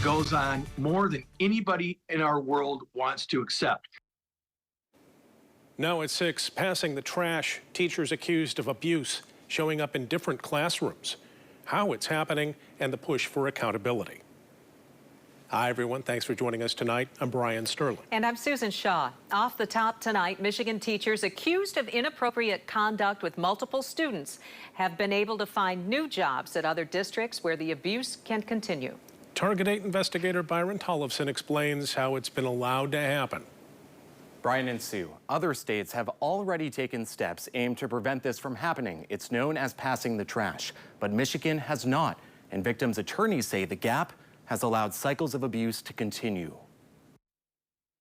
goes on more than anybody in our world wants to accept. Now at 6, passing the trash, teachers accused of abuse showing up in different classrooms, how it's happening, and the push for accountability. Hi, everyone. Thanks for joining us tonight. I'm Brian Sterling. And I'm Susan Shaw. Off the top tonight, Michigan teachers accused of inappropriate conduct with multiple students have been able to find new jobs at other districts where the abuse can continue. Target 8 investigator Byron Tollefson explains how it's been allowed to happen. Brian and Sue, other states have already taken steps aimed to prevent this from happening. It's known as passing the trash, but Michigan has not. And victims' attorneys say the gap has allowed cycles of abuse to continue.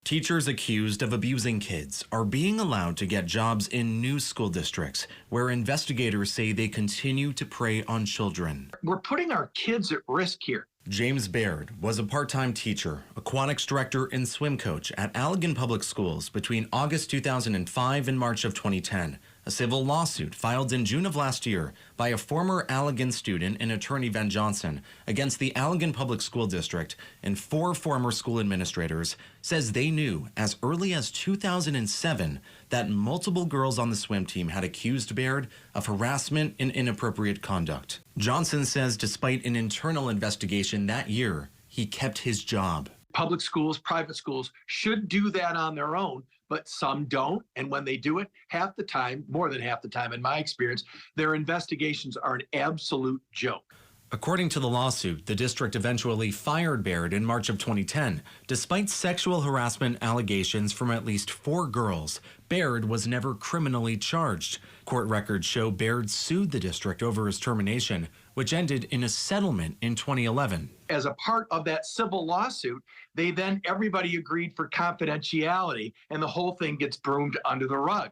Teachers accused of abusing kids are being allowed to get jobs in new school districts where investigators say they continue to prey on children. We're putting our kids at risk here. James Baird was a part-time teacher, aquatics director, and swim coach at Allegan Public Schools between August 2005 and March of 2010. A civil lawsuit filed in June of last year by a former Allegan student and attorney Van Johnson against the Allegan Public School District and 4 former school administrators says they knew as early as 2007 that multiple girls on the swim team had accused Baird of harassment and inappropriate conduct. Johnson says despite an internal investigation that year, he kept his job. Public schools, private schools should do that on their own, but some don't. And when they do it, half the time, more than half the time in my experience, their investigations are an absolute joke. According to the lawsuit, the district eventually fired Baird in March of 2010. Despite sexual harassment allegations from at least 4 girls, Baird was never criminally charged. Court records show Baird sued the district over his termination, which ended in a settlement in 2011. As a part of that civil lawsuit, everybody agreed for confidentiality, and the whole thing gets broomed under the rug.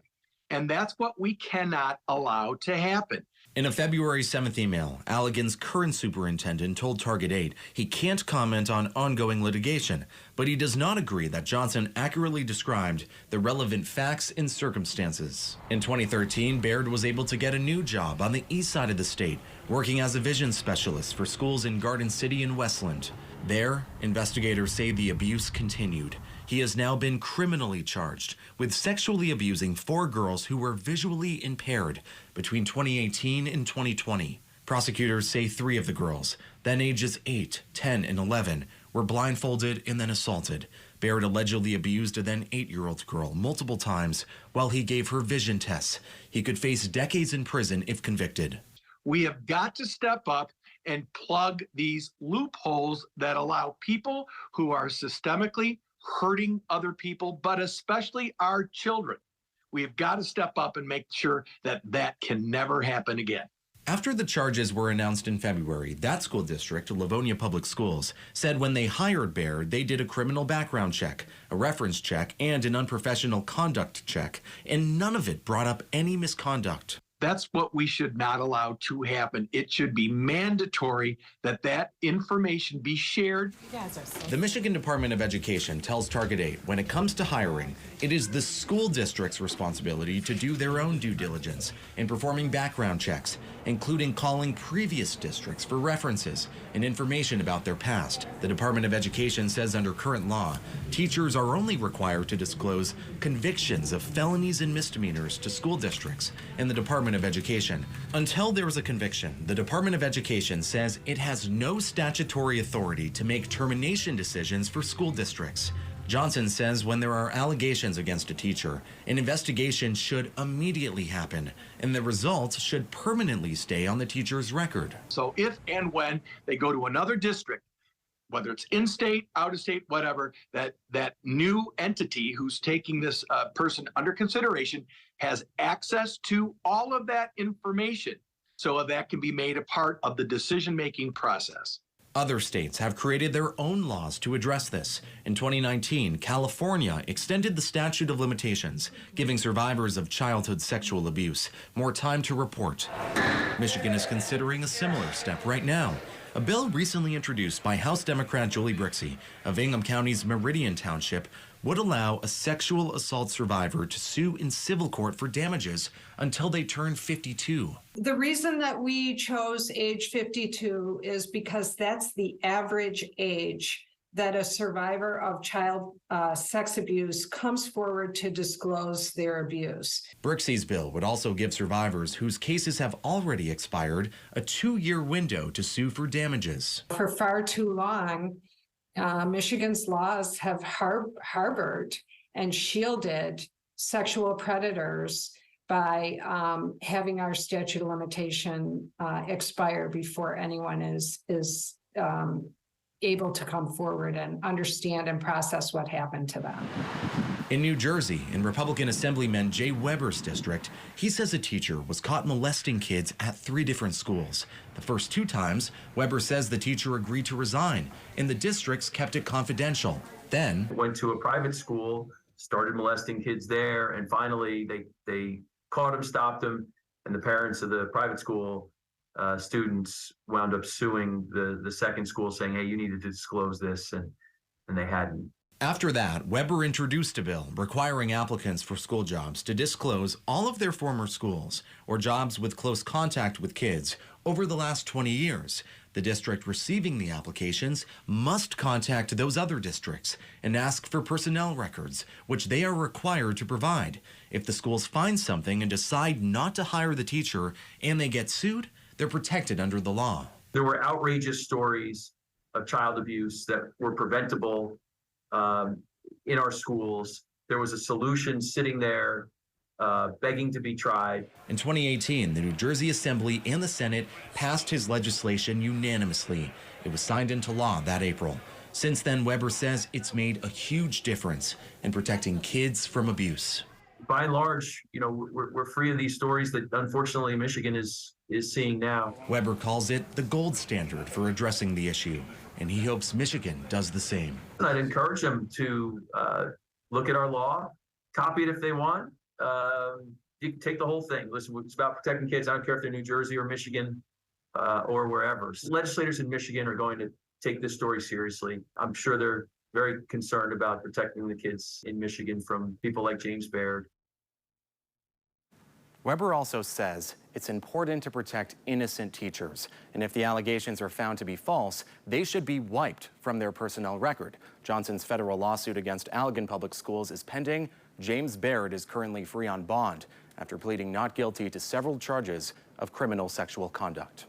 And that's what we cannot allow to happen. In a February 7th email, Allegan's current superintendent told Target 8 he can't comment on ongoing litigation, but he does not agree that Johnson accurately described the relevant facts and circumstances. In 2013, Baird was able to get a new job on the east side of the state, working as a vision specialist for schools in Garden City and Westland. There, investigators say the abuse continued. He has now been criminally charged with sexually abusing 4 girls who were visually impaired between 2018 and 2020. Prosecutors say 3 of the girls, then ages 8, 10, and 11, were blindfolded and then assaulted. Baird allegedly abused a then 8-year-old girl multiple times while he gave her vision tests. He could face decades in prison if convicted. We have got to step up and plug these loopholes that allow people who are systemically hurting other people, but especially our children. We have got to step up and make sure that that can never happen again. After the charges were announced in February, that school district, Livonia Public Schools, said when they hired Baird, they did a criminal background check, a reference check, and an unprofessional conduct check, and none of it brought up any misconduct. That's what we should not allow to happen. It should be mandatory that that information be shared. The Michigan Department of Education tells Target 8 when it comes to hiring, it is the school district's responsibility to do their own due diligence in performing background checks, including calling previous districts for references and information about their past. The Department of Education says under current law, teachers are only required to disclose convictions of felonies and misdemeanors to school districts and the Department of Education. Until there is a conviction, the Department of Education says it has no statutory authority to make termination decisions for school districts. Johnson says when there are allegations against a teacher, an investigation should immediately happen, and the results should permanently stay on the teacher's record. So if and when they go to another district, whether it's in-state, out-of-state, whatever, that new entity who's taking this person under consideration has access to all of that information so that can be made a part of the decision-making process. Other states have created their own laws to address this. In 2019, California extended the statute of limitations, giving survivors of childhood sexual abuse more time to report. Michigan is considering a similar step right now. A bill recently introduced by House Democrat Julie Brixey of Ingham County's Meridian Township would allow a sexual assault survivor to sue in civil court for damages until they turn 52. The reason that we chose age 52 is because that's the average age that a survivor of child sex abuse comes forward to disclose their abuse. Brixey's bill would also give survivors whose cases have already expired a 2-year window to sue for damages. For far too long, Michigan's laws have harbored and shielded sexual predators by having our statute of limitation expire before anyone is able to come forward and understand and process what happened to them. In New Jersey, in Republican Assemblyman Jay Weber's district, he says a teacher was caught molesting kids at 3 different schools. The first 2 times, Weber says the teacher agreed to resign, and the districts kept it confidential. Then went to a private school, started molesting kids there, and finally they caught him, stopped him, and the parents of the private school students wound up suing the second school, saying, hey, you needed to disclose this, and they hadn't. After that, Weber introduced a bill requiring applicants for school jobs to disclose all of their former schools or jobs with close contact with kids over the last 20 years. The district receiving the applications must contact those other districts and ask for personnel records, which they are required to provide. If the schools find something and decide not to hire the teacher and they get sued, they're protected under the law. There were outrageous stories of child abuse that were preventable in our schools. There was a solution sitting there begging to be tried. In 2018, the New Jersey Assembly and the Senate passed his legislation unanimously. It was signed into law that April. Since then, Weber says it's made a huge difference in protecting kids from abuse. By and large, you know, we're free of these stories that unfortunately Michigan is seeing now. Weber calls it the gold standard for addressing the issue, and he hopes Michigan does the same. I'd encourage them to look at our law, copy it if they want. You can take the whole thing. Listen, it's about protecting kids. I don't care if they're New Jersey or Michigan or wherever. Legislators in Michigan are going to take this story seriously. I'm sure they're very concerned about protecting the kids in Michigan from people like James Baird. Weber also says it's important to protect innocent teachers, and if the allegations are found to be false, they should be wiped from their personnel record. Johnson's federal lawsuit against Allegan Public Schools is pending. James Baird is currently free on bond after pleading not guilty to several charges of criminal sexual conduct.